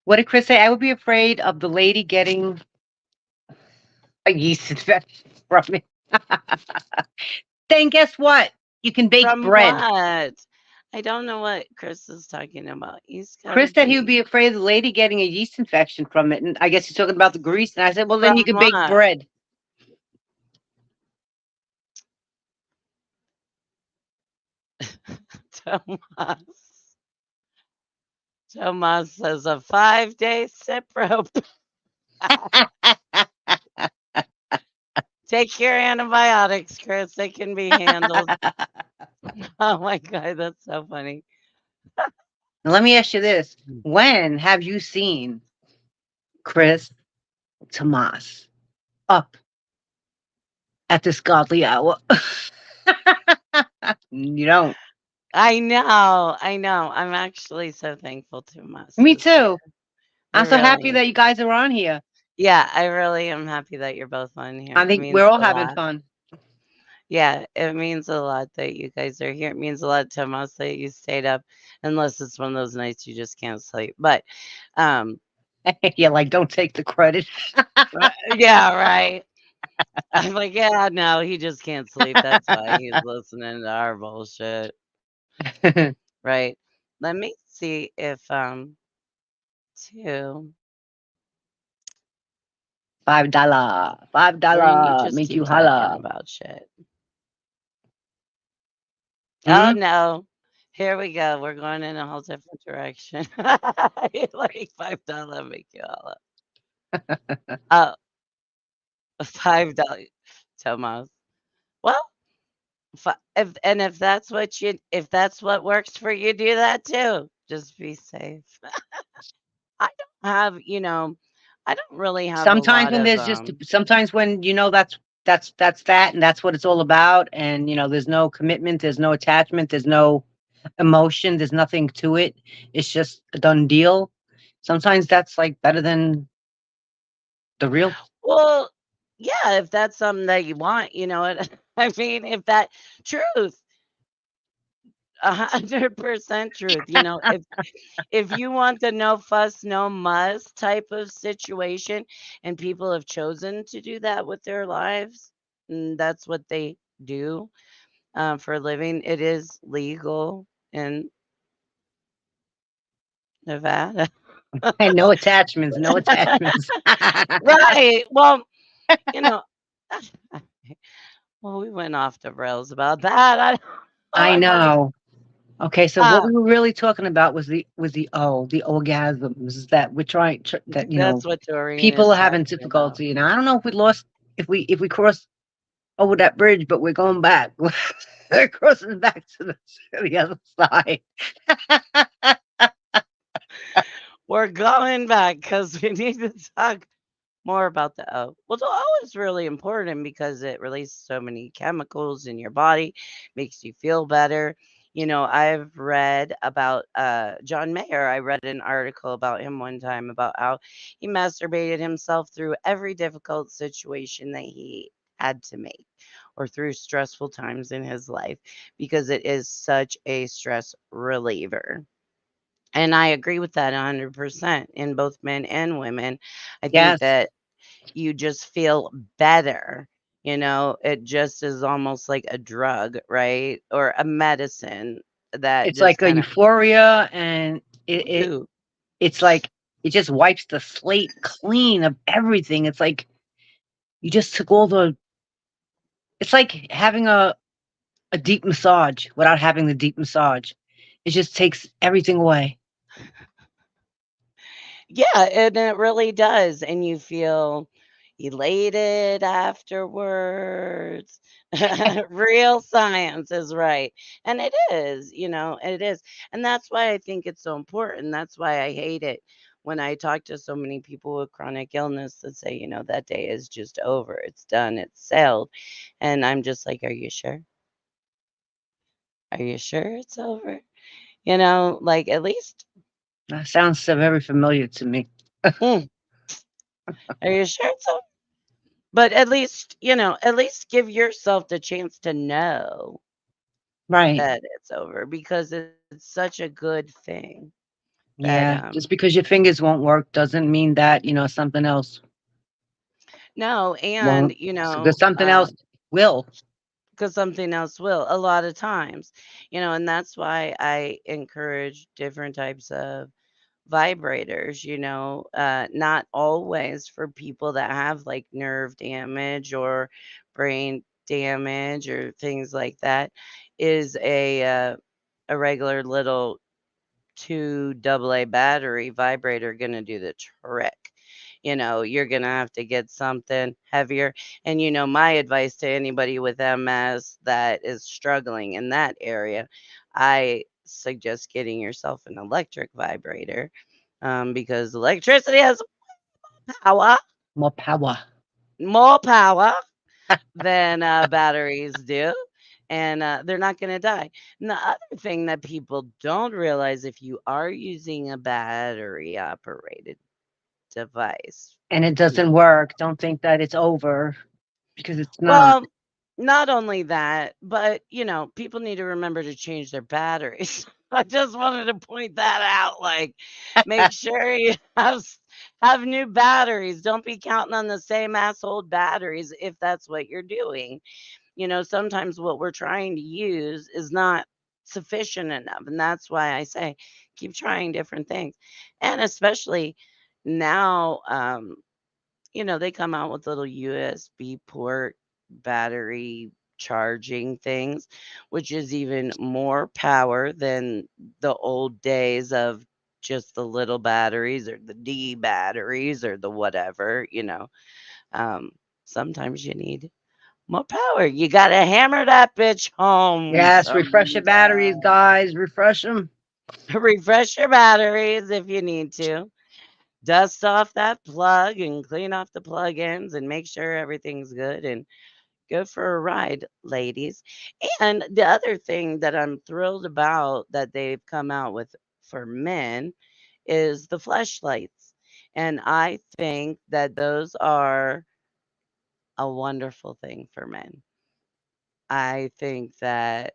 What did Chris say? I would be afraid of the lady getting a yeast infection from it. Then guess what? You can bake From bread. what? I don't know what Chris is talking about. He's gotta Chris said he would be be afraid of the lady getting a yeast infection from it, and I guess he's talking about the grease. And I said, well, then from you can bake what? bread. Tomas. Tomas says a 5-day sip rope. Take your antibiotics, Chris. They can be handled. Oh my god, that's so funny. Now, let me ask you this: when have you seen Chris Tomas up at this godly hour? You don't. I know. I'm actually so thankful Tomas Me is here. too. I I'm so happy really that you guys are on here. yeah, I really am happy that you're both on here. I It think means we're all a having lot. fun. Yeah, it means a lot that you guys are here. It means a lot to us that you stayed up, unless it's one of those nights you just can't sleep. But, um, Yeah, like, don't take the credit. yeah, right. I'm like, yeah, no, he just can't sleep. That's why he's listening to our bullshit, right? Let me see if two. $5. Doreen, you $5 just make keep you talking holla. about shit. Oh Mhm. no. Here we go. We're going in a whole different direction. Like $5 make you all up. Oh, $5, Tomas. Well, if that's what works for you, do that too. Just be safe. I don't have, I don't really have a Sometimes lot when of there's just sometimes when you know that's that and that's what it's all about, and there's no commitment, there's no attachment, there's no emotion, there's nothing to it. It's just a done deal. Sometimes that's like better than the real. well, yeah, if that's something that you want, you know what I mean, if that truth, 100% truth, if you want the no fuss, no muss type of situation, and people have chosen to do that with their lives, and that's what they do for a living, it is legal in Nevada. And no attachments, no attachments. Right. Well, you know, well, we went off the rails about that. I don't know. I I'm like, know. Okay, so what uh, we were really talking about was the orgasms that we're that that's what Doreen people is are having talking about. difficulty. And I don't know if we crossed over that bridge, but we're going back. We're crossing back to the other side. We're going back because we need to talk more about the O. Well, the O is really important because it releases so many chemicals in your body, makes you feel better. I've read about John Mayer. I read an article about him one time about how he masturbated himself through every difficult situation that he had to make or through stressful times in his life because it is such a stress reliever. And I agree with that 100% in both men and women. I think Yes, that you just feel better. It just is almost like a drug, right? Or a medicine that it's just like a kind of, euphoria, and ooh, it's like it just wipes the slate clean of everything. It's like you just took all the. It's like having a deep massage without having the deep massage. It just takes everything away. yeah, and it really does. And you feel elated afterwards. Real science is right. And it is, it is. And that's why I think it's so important. That's why I hate it when I talk to so many people with chronic illness that say, that day is just over. It's done. It's sailed. And I'm just like, are you sure? Are you sure it's over? Like at least, That sounds so very familiar to me. mm, are you sure it's over? But at least give yourself the chance to know Right. that it's over because it's such a good thing that Yeah. Just because your fingers won't work doesn't mean that, something else no, and won't. Because something else will. because something else will a lot of times, and that's why I encourage different types of vibrators, not always for people that have like nerve damage or brain damage or things like that is a regular little 2 AA battery vibrator gonna do the trick. You're gonna have to get something heavier. And my advice to anybody with MS that is struggling in that area, I suggest getting yourself an electric vibrator because electricity has power, More power. more power than batteries do. And they're not going to die. And the other thing that people don't realize if you are using a battery operated device, And it you- doesn't work. Don't think that it's over because it's not. well, not only that, but people need to remember to change their batteries. I just wanted to point that out. Like, make sure you have new batteries. Don't be counting on the same ass old batteries if that's what you're doing. Sometimes what we're trying to use is not sufficient enough. And that's why I say keep trying different things. And especially now, they come out with little USB port battery charging things, which is even more power than the old days of just the little batteries or the D batteries or the whatever. Um, Sometimes you need more power. You got to hammer that bitch home Yes, refresh your batteries, sometime. guys. Refresh them. Refresh your batteries if you need to. Dust off that plug and clean off the plug ends and make sure everything's good and go for a ride, ladies. And the other thing that I'm thrilled about that they've come out with for men is the fleshlights. And I think that those are a wonderful thing for men. I think that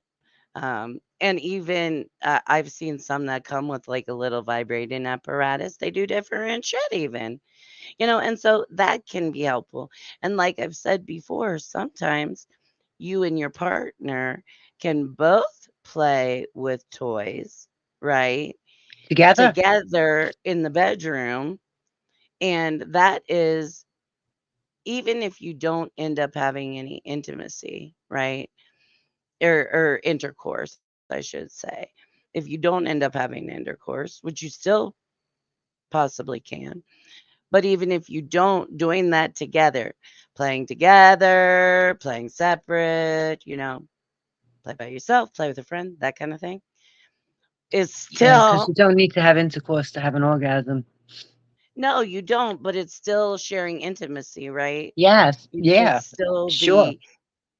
and even I've seen some that come with like a little vibrating apparatus. They do different shit even. And so that can be helpful. And like I've said before, sometimes you and your partner can both play with toys, right? Together? Together in the bedroom. And that is, even if you don't end up having any intimacy, right? Or intercourse, I should say. If you don't end up having intercourse, which you still possibly can, but even if you don't, doing that together, playing separate, play by yourself, play with a friend, that kind of thing, is Yeah, because still, you don't need to have intercourse to have an orgasm. no, you don't, but it's still sharing intimacy, right? Yes, You could yeah, still sure. be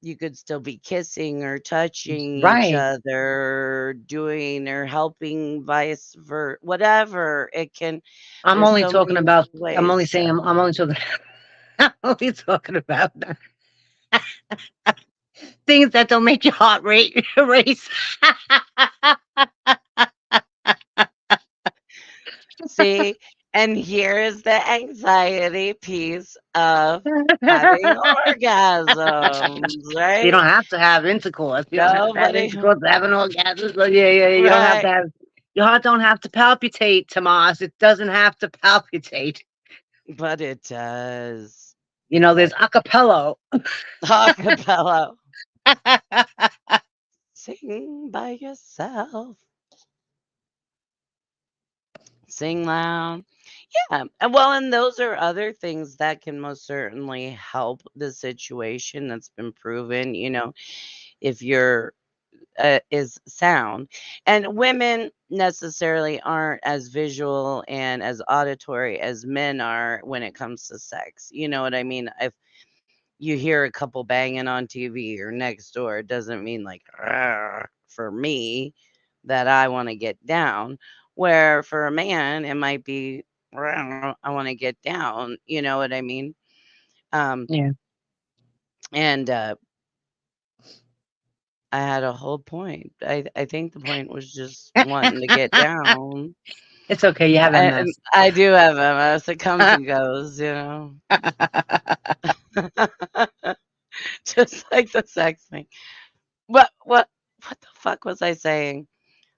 you could still be kissing or touching each Right. other, doing or helping vice versa, whatever. I'm There's only so talking many about, I'm only ways saying, to. I'm only talking, I'm only talking about things that don't make your heart rate race. See, and here is the anxiety piece of having orgasms, You right? don't have to have intercourse. You don't have to have Nobody, intercourse to have an orgasm. So yeah, yeah, you don't have to right? have, your heart don't have to palpitate, Tomas. It doesn't have to palpitate. But it does. There's But acapella. acapella, sing by yourself, sing loud. Yeah, and those are other things that can most certainly help the situation. That's been proven. If you're is sound. And women necessarily aren't as visual and as auditory as men are when it comes to sex. You know what I mean? If you hear a couple banging on TV or next door, it doesn't mean like "Arr," for me that I want to get down. Where for a man, it might be "Arr, I want to get down." You know what I mean? Um, Yeah. and I had a whole point. I think the point was just wanting to get down. It's okay. You have And MS. I do have MS. It comes and goes. Just like the sex thing. What the fuck was I saying?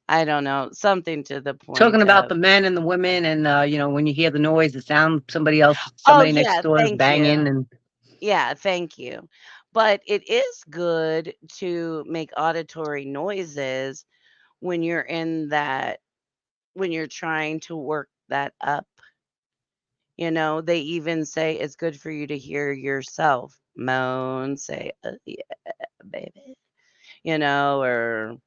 I don't know. Something to the Talking point about of, the men and the women, and when you hear the noise, the sound, oh somebody next yeah, door is thank you. banging, and Yeah, thank you. But it is good to make auditory noises when you're in that when you're trying to work that up. They even say it's good for you to hear yourself moan, say, "Oh, yeah, baby," or,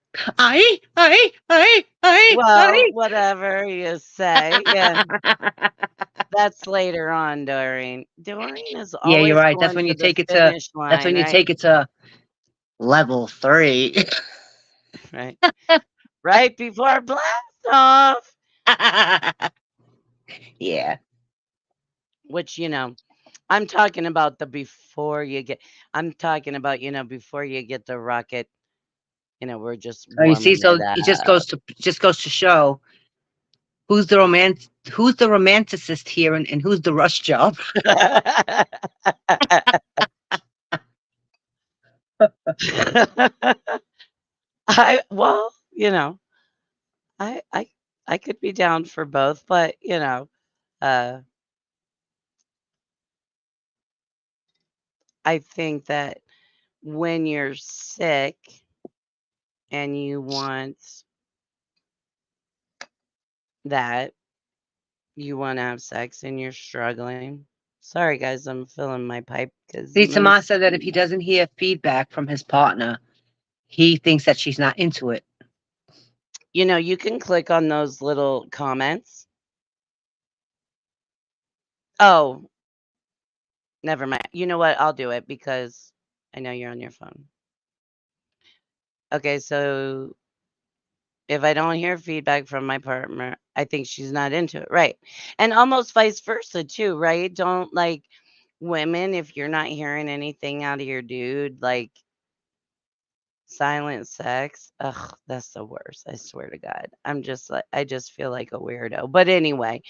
well, I. whatever you say. Yeah, that's later on, Doreen. Doreen is Yeah, you're always right. going to the finish That's line, when you right? take it to level 3. Right. Right before blast off, Yeah. which, I'm talking about the before you get. I'm talking about before you get the rocket. We're just Oh, you see, warming so it it up. just goes to show who's the romanticist here, and who's the rush job. I well, I I I could be down for both, but uh I think that when you're sick and you want that, you want to have sex and you're struggling. Sorry guys, I'm filling my pipe because See, I'm in Tomas said that if he doesn't hear feedback from his partner, he thinks that she's not into it. you can click on those little comments. Oh, never mind. You know what? I'll do it because I know you're on your phone. Okay, so if I don't hear feedback from my partner, I think she's not into it, right? And almost vice versa too, right? Don't like women if you're not hearing anything out of your dude, like silent sex. Ugh, that's the worst. I swear to God. I just feel like a weirdo. But anyway,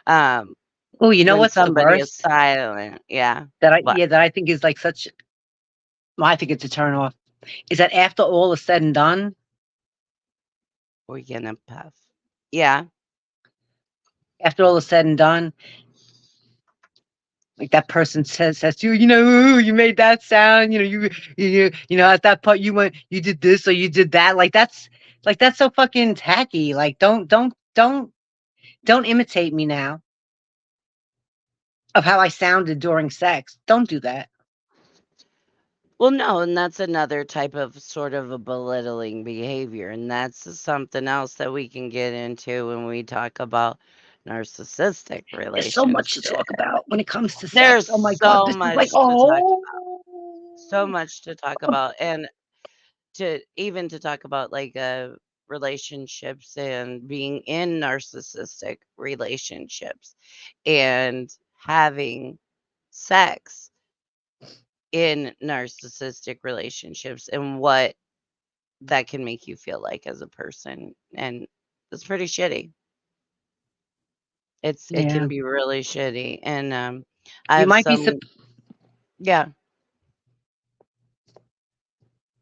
um, Oh, you know when what's the somebody is worst? silent, yeah. What? That I think is like such. Well, I think it's a turn off. Is that after all is said and done, We're gonna puff. Yeah. after all is said and done, like that person says to you, "Ooh, you made that sound, at that part you did this or you did that." Like that's so fucking tacky. Like don't imitate me now of how I sounded during sex. Don't do that. Well, no, and that's another type of sort of a belittling behavior. And that's something else that we can get into when we talk about narcissistic There's so much relationships. to talk about when it comes to sex. There's Oh my god, so this is like much to talk oh. about. So much to talk about. And to talk about like relationships and being in narcissistic relationships and having sex in narcissistic relationships and what that can make you feel like as a person, and it's pretty shitty. It Yeah. can be really shitty, and, I You have might be some yeah.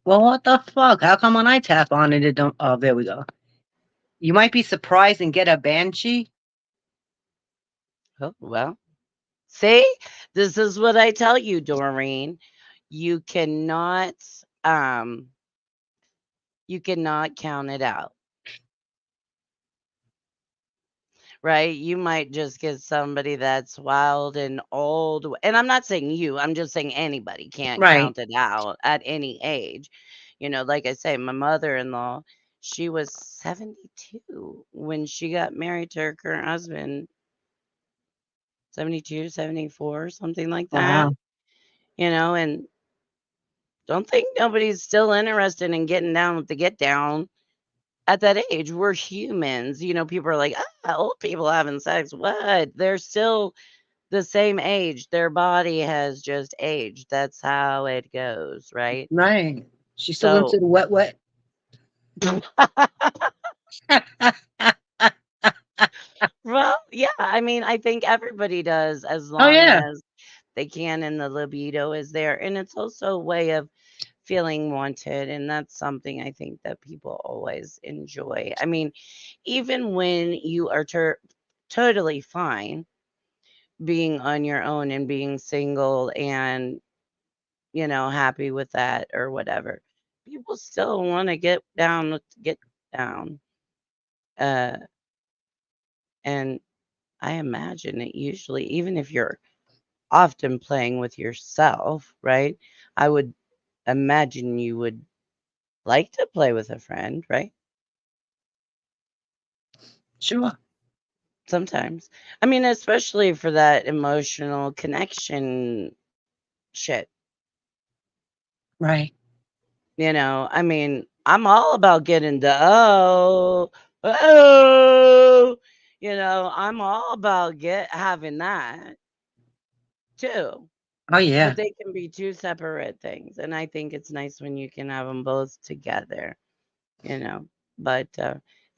well, what the fuck? How come when I tap on it, it don't? Oh, there we go. You might be surprised and get a banshee. Oh, well. See? This is what I tell you, Doreen. You cannot, um, you cannot count it out. Right? You might just get somebody that's wild and old. And I'm not saying you, I'm just saying anybody can't Right. count it out at any age. Like I say, my mother in law, she was 72 when she got married to her current husband, 72, 74, something like that. Wow. And don't think nobody's still interested in getting down with the get down at that age. We're humans. People are like, old people having sex. What? They're still the same age. Their body has just aged. That's how it goes, right? Right. She's still So, into the wet, wet. well, yeah, I mean, I think everybody does as Oh long yeah. as they can and the libido is there. And it's also a way of feeling wanted. And that's something I think that people always enjoy. I mean, even when you are totally fine being on your own and being single and happy with that or whatever. People still want to get down. Uh, and I imagine it usually, even if you're often playing with yourself, right? I would imagine you would like to play with a friend, right? Sure. Sometimes. I mean, especially for that emotional connection shit. Right. I mean, I'm all about getting the oh, I'm all about get having that too, Oh but yeah. they can be two separate things. And I think it's nice when you can have them both together, you know. But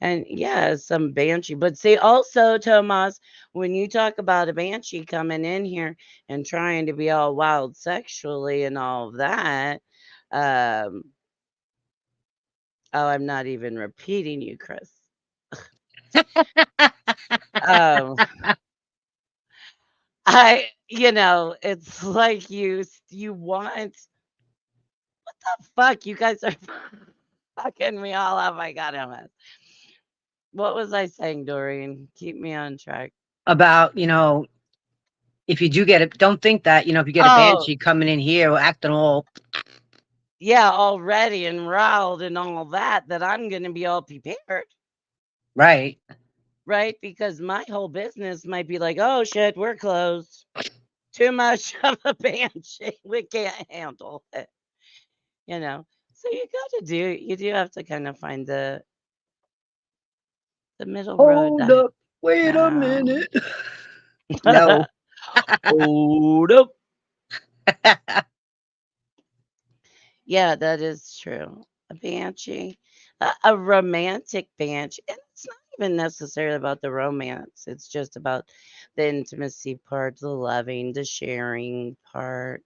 and yeah, some banshee. But see, also, Tomas, when you talk about a banshee coming in here and trying to be all wild sexually and all of that, um, oh, I'm not even repeating you, Chris. Um, it's like you want the fuck. You guys are fucking me all up. I got him. What was I saying, Doreen? Keep me on track. About, if you do get it, don't think that, if you get a Oh, banshee coming in here acting all yeah, already and riled and all that I'm gonna be all prepared, right. right? Because my whole business might be like, oh shit, we're closed. Too much of a banshee. We can't handle it, you know. So you do have to kind of find the middle road Hold to up. Wait a have. minute. No. Hold up. Yeah, that is true. A banshee, a romantic banshee, and it's not even necessarily about the romance. It's just about the intimacy part, the loving, the sharing part,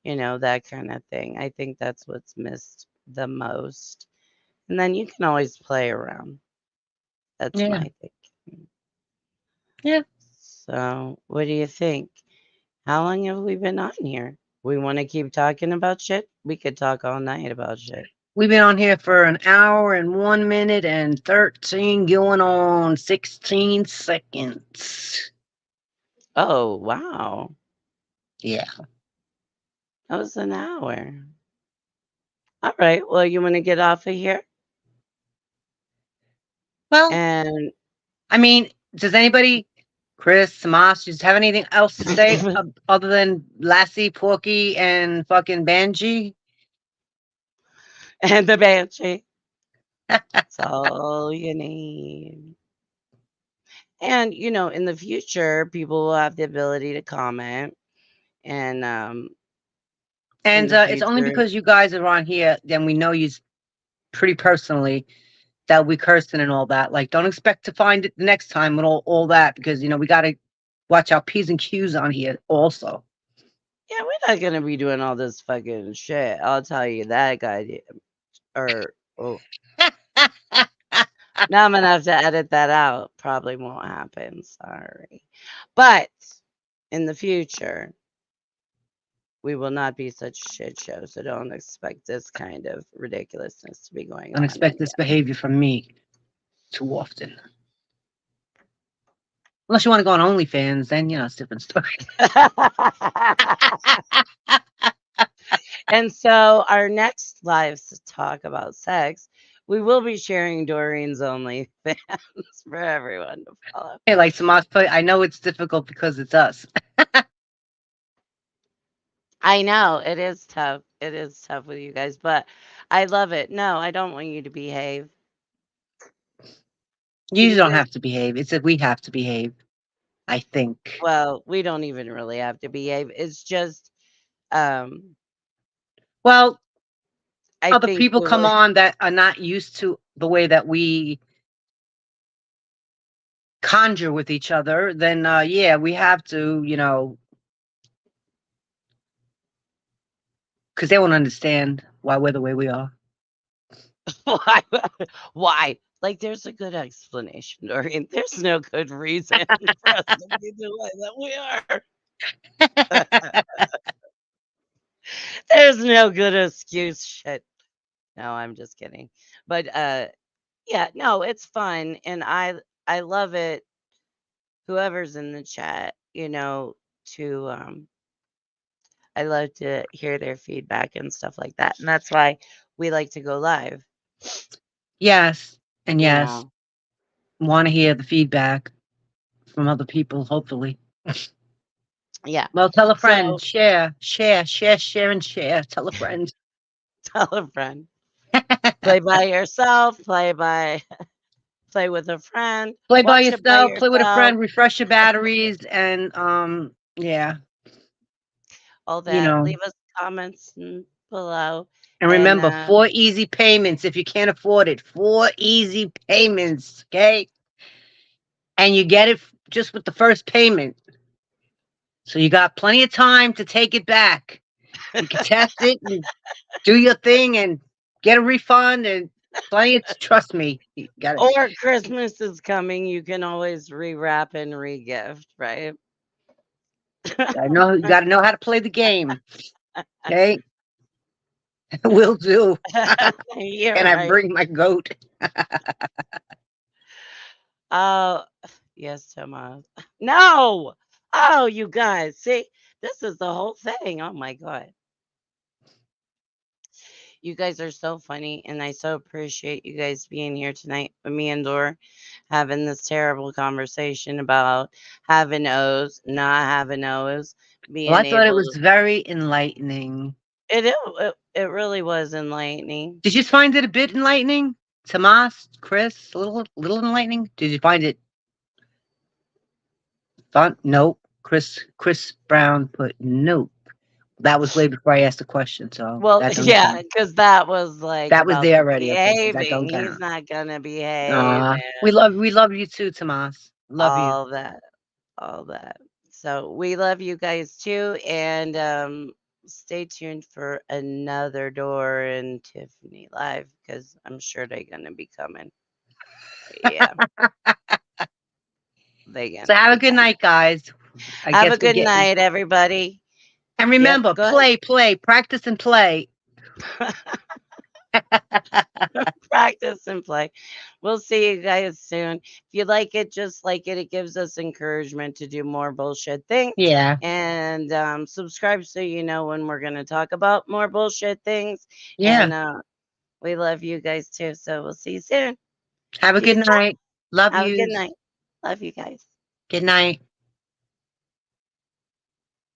that kind of thing. I think that's what's missed the most. And then you can always play around. That's Yeah. my thing. Yeah. So, what do you think? How long have we been on here? We want to keep talking about shit? We could talk all night about shit. We've been on here for an hour and 1 minute and 13 going on 16 seconds. Oh, wow. Yeah. That was an hour. All right. Well, you want to get off of here? Well, And I mean, does anybody, Chris, Tomas, just have anything else to say other than Lassie, Porky, and fucking Banshee? and the banshee. That's all you need. And, in the future, people will have the ability to comment. And in And the it's only future, because you guys are on here, then we know you pretty personally that we cursing and all that. Like, don't expect to find it the next time with all that because, we got to watch our P's and Q's on here also. yeah, we're not going to be doing all this fucking shit. I'll tell you that, guy. Or, oh, now I'm going to have to edit that out. Probably won't happen. Sorry. But in the future, we will not be such a shit show. So don't expect this kind of ridiculousness to be going Don't on expect this again. behavior from me too often. Unless you want to go on OnlyFans, then, it's a different story. And so our next lives talk about sex, we will be sharing Doreen's OnlyFans for everyone to follow. Hey, like Tomas put, I know it's difficult because it's us. I know it is tough. It is tough with you guys, but I love it. No, I don't want you to behave. You You don't just, have to behave. It's that we have to behave, I think. well, we don't even really have to behave. It's just, um, Well, I other think people come on that are not used to the way that we conjure with each other, then yeah, we have to, because they won't understand why we're the way we are. why, why? Like, there's a good explanation, Doreen. There's no good reason for us to be the way that we are. There's no good excuse. Shit. No, I'm just kidding. But yeah, no, it's fun and I love it. Whoever's in the chat, to I love to hear their feedback and stuff like that. And that's why we like to go live. Yes, and yes, Yeah. want to hear the feedback from other people, hopefully. Yeah. Well, tell a friend, So share, share, share, share, and share. Tell a friend. tell a friend. Play by yourself, play with a friend, Play by watch it by yourself, play with a yourself. friend, refresh your batteries, and yeah. all you that. know. Leave us comments and below. And And remember, 4 easy payments if you can't afford it. 4 easy payments, okay? And you get it just with the first payment. So you got plenty of time to take it back. You can test it and do your thing and get a refund and plenty of, trust me, you got it. or Christmas is coming, you can always rewrap and regift, right? You got to know how to play the game, okay? Will do. You're And I right. bring my goat. Oh, yes, Thomas. No. Oh, you guys, see, this is the whole thing. Oh my God. You guys are so funny, and I so appreciate you guys being here tonight with me and Dor having this terrible conversation about having O's, not having O's, Well, I being thought it able was to. very enlightening. It really was enlightening. Did you find it a bit enlightening? Tomas, Chris, a little enlightening? Did you find it fun? Nope. Chris Brown put nope. That was way before I asked the question, so Well, that don't yeah, count. because that was like That was about there the already. Okay, so that behaving. don't He's count. not gonna behave We love you too, Tomas. Love you. all that, all that. So we love you guys too, and stay tuned for another Door and Tiffany live because I'm sure they're gonna be coming. Yeah, they're So gonna have a be good coming. night, guys. I Have a guess we're good getting. night, everybody. And Yep, remember, go play, practice and play. practice and play. We'll see you guys soon. If you like it, just like it. It gives us encouragement to do more bullshit things. Yeah, And subscribe so you know when we're going to talk about more bullshit things. yeah. And we love you guys too. So we'll see you soon. Have a good Peace out. night. Love Have a good yous. night. Love you guys. Good night.